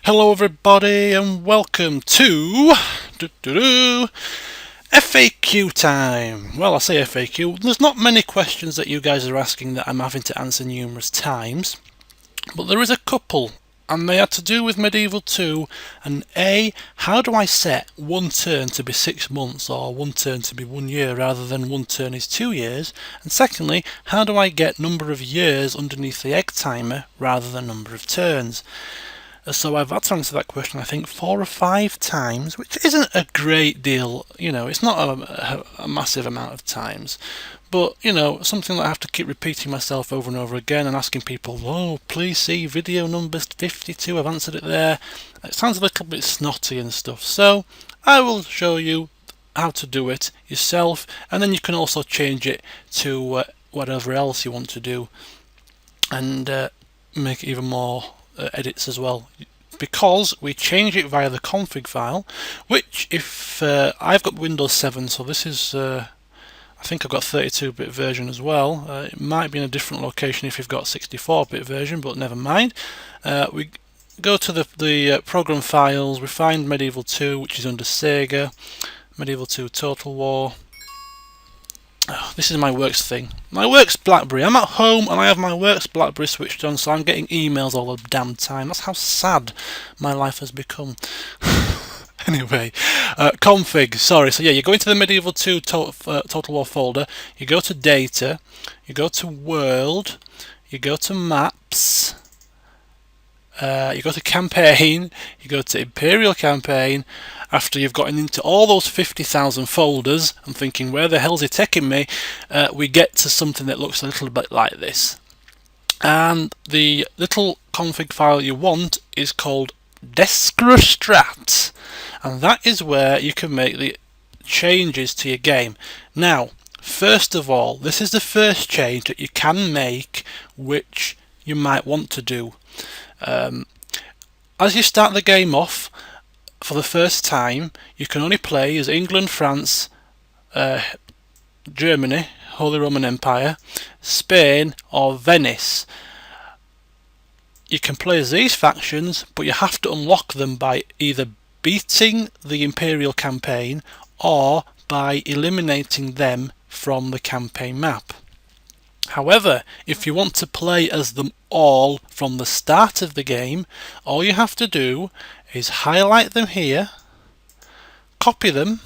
Hello everybody and welcome to FAQ time. Well, I say FAQ, there's not many questions that you guys are asking that I'm having to answer numerous times, but there is a couple, and they are to do with Medieval 2 and how do I set one turn to be 6 months or one turn to be 1 year rather than one turn is 2 years, and secondly, how do I get number of years underneath the egg timer rather than number of turns. So I've had to answer that question I think 4 or 5 times, which isn't a great deal, it's not a massive amount of times, but something that I have to keep repeating myself over and over again and asking people, oh please see video number 52, I've answered it there. It sounds a little bit snotty and stuff, so I will show you how to do it yourself, and then you can also change it to whatever else you want to do and make it even more edits as well, because we change it via the config file, which if I've got Windows 7, so this is I think I've got 32-bit version as well. It might be in a different location if you've got 64-bit version, but never mind. We go to the program files, we find Medieval 2, which is under Sega, Medieval 2 Total War. Oh, this is my works thing. My works BlackBerry. I'm at home and I have my works BlackBerry switched on, so I'm getting emails all the damn time. That's how sad my life has become. Anyway, config. Sorry. So yeah, you go into the Medieval 2 Total War folder. You go to Data. You go to World. You go to Maps. You go to Campaign. You go to Imperial Campaign. After you've gotten into all those 50,000 folders and thinking, where the hell's it taking me, we get to something that looks a little bit like this. And the little config file you want is called Deskrastrat, and that is where you can make the changes to your game. Now, first of all, this is the first change that you can make, which you might want to do. As you start the game off, for the first time, you can only play as England, France, Germany, Holy Roman Empire, Spain or Venice. You can play as these factions, but you have to unlock them by either beating the Imperial campaign or by eliminating them from the campaign map. However, if you want to play as them all from the start of the game, all you have to do is highlight them here, copy them,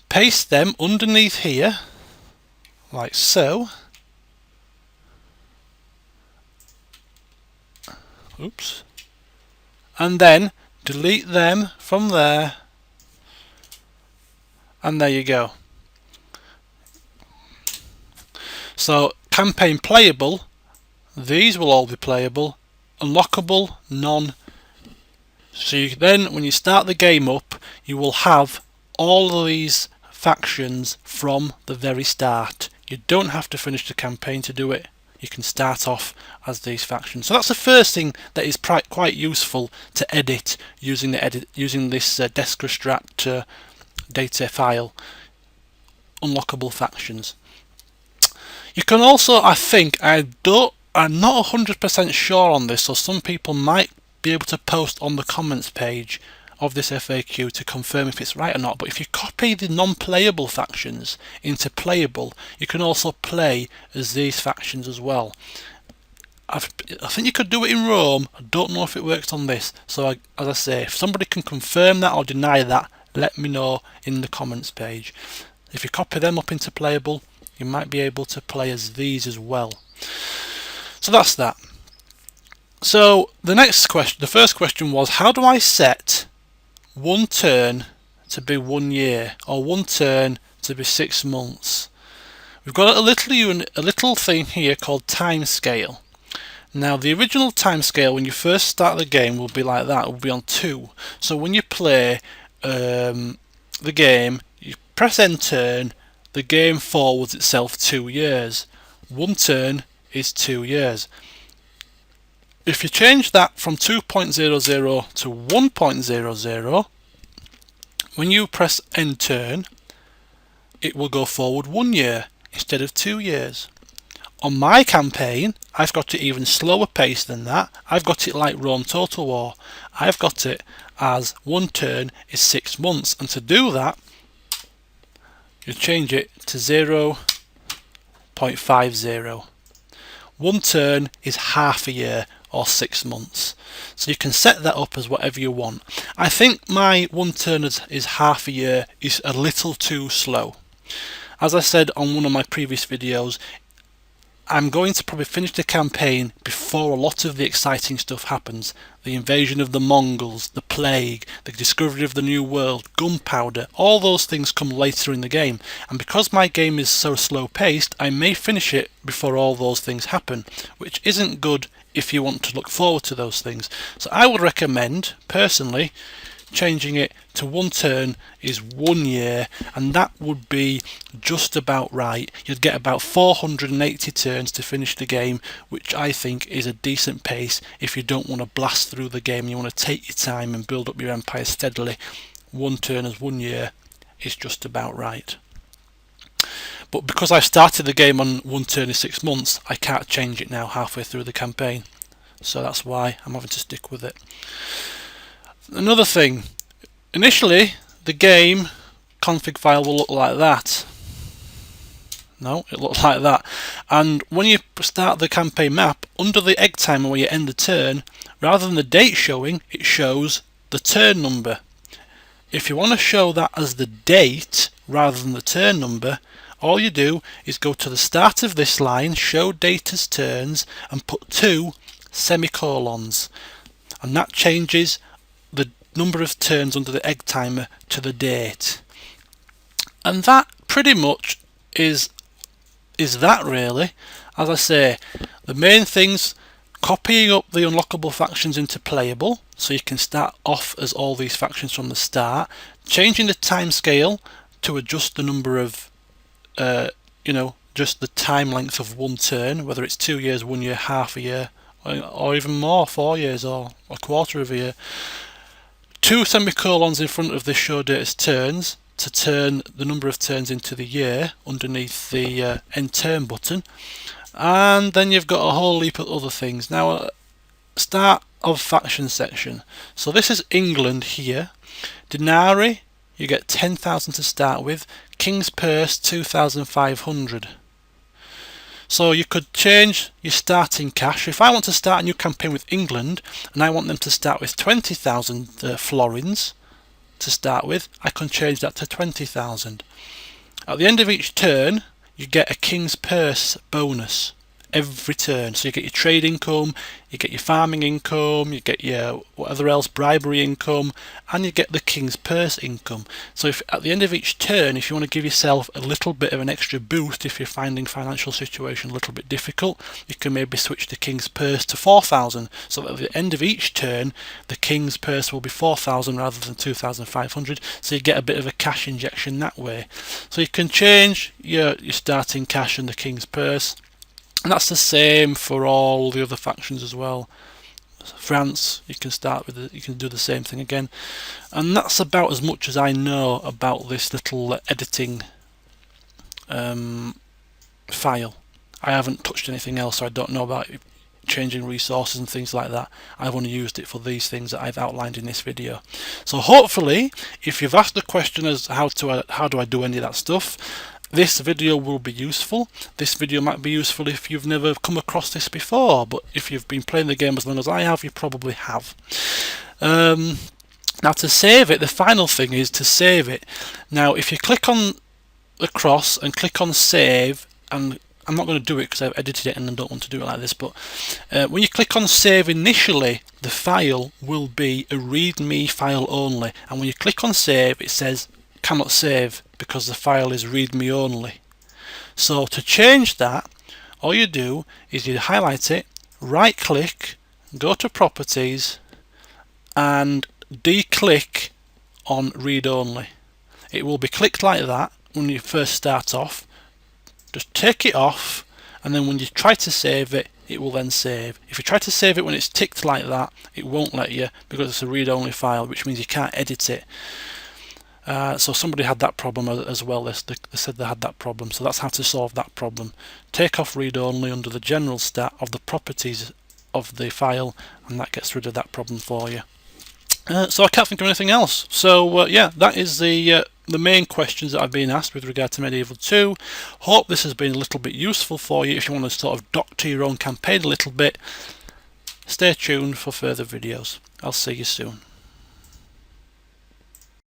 paste them underneath here, like so. Oops. And then delete them from there, and there you go. So campaign playable, these will all be playable, unlockable, none. So then when you start the game up, you will have all of these factions from the very start. You don't have to finish the campaign to do it. You can start off as these factions. So that's the first thing that is quite useful to edit using this Deskrastrat data file, unlockable factions. You can also, I think, I'm not 100% sure on this, so some people might be able to post on the comments page of this FAQ to confirm if it's right or not, but if you copy the non-playable factions into playable, you can also play as these factions as well. I think you could do it in Rome. I don't know if it works on this, so as I say, if somebody can confirm that or deny that, let me know in the comments page. If you copy them up into playable, you might be able to play as these as well. So that's that. So the first question was, how do I set one turn to be 1 year or one turn to be 6 months? We've got a little thing here called time scale. Now the original time scale when you first start the game will be like that, it will be on 2. So when you play the game, you press end turn, the game forwards itself 2 years. One turn is 2 years. If you change that from 2.00 to 1.00, when you press end turn, it will go forward 1 year instead of 2 years. On my campaign, I've got it even slower pace than that. I've got it like Rome Total War. I've got it as 1 turn is 6 months, and to do that you change it to 0.50. 1 turn is half a year or 6 months. So you can set that up as whatever you want. I think my 1 turn is half a year is a little too slow. As I said on one of my previous videos, I'm going to probably finish the campaign before a lot of the exciting stuff happens. The invasion of the Mongols, the plague, the discovery of the new world, gunpowder, all those things come later in the game. And because my game is so slow paced, I may finish it before all those things happen, which isn't good if you want to look forward to those things. So I would recommend, personally, changing it to 1 turn is 1 year, and that would be just about right. You'd get about 480 turns to finish the game, which I think is a decent pace if you don't want to blast through the game. You want to take your time and build up your empire steadily. 1 turn as 1 year is just about right. But because I've started the game on 1 turn is 6 months, I can't change it now halfway through the campaign. So that's why I'm having to stick with it. Another thing, initially the game config file will look like that. No, it looks like that. And when you start the campaign map, under the egg timer where you end the turn, rather than the date showing, it shows the turn number. If you want to show that as the date rather than the turn number, all you do is go to the start of this line, show date as turns, and put 2 semicolons. And that changes the number of turns under the egg timer to the date. And that pretty much is that really. As I say, the main things: copying up the unlockable factions into Playable, so you can start off as all these factions from the start, changing the time scale to adjust the number of just the time length of 1 turn, whether it's 2 years, 1 year, half a year, or even more, 4 years or a quarter of a year. 2 semicolons in front of the show date as turns to turn the number of turns into the year underneath the end turn button. And then you've got a whole heap of other things. Now, start of faction section. So this is England here. Denarii, you get 10,000 to start with. King's Purse, 2,500. So you could change your starting cash. If I want to start a new campaign with England and I want them to start with 20,000 florins to start with, I can change that to 20,000. At the end of each turn, you get a King's Purse bonus every turn. So you get your trade income, you get your farming income, you get your whatever else, bribery income, and you get the King's Purse income. So if at the end of each turn, if you want to give yourself a little bit of an extra boost, if you're finding financial situation a little bit difficult, you can maybe switch the King's Purse to 4,000. So that at the end of each turn, the King's Purse will be 4,000 rather than 2,500. So you get a bit of a cash injection that way. So you can change your starting cash and the King's Purse. And that's the same for all the other factions as well. France, you can start with you can do the same thing again. And that's about as much as I know about this little editing file. I haven't touched anything else, so I don't know about changing resources and things like that. I've only used it for these things that I've outlined in this video. So hopefully, if you've asked the question as how do I do any of that stuff, this video will be useful. This video might be useful if you've never come across this before, but if you've been playing the game as long as I have, you probably have. Now to save it, the final thing is to save it. Now if you click on the cross and click on save, and I'm not going to do it because I've edited it and I don't want to do it like this, but when you click on save initially, the file will be a readme file only, and when you click on save it says cannot save because the file is readme only. So to change that, all you do is you highlight it, right click, go to properties and declick on read only. It will be clicked like that when you first start off. Just take it off, and then when you try to save it, it will then save. If you try to save it when it's ticked like that, it won't let you because it's a read only file, which means you can't edit it. So somebody had that problem as well. They said they had that problem, so that's how to solve that problem. Take off read only under the general stat of the properties of the file, and that gets rid of that problem for you. So I can't think of anything else. So yeah, that is the main questions that I've been asked with regard to Medieval 2. Hope this has been a little bit useful for you if you want to sort of doctor your own campaign a little bit. Stay tuned for further videos. I'll see you soon.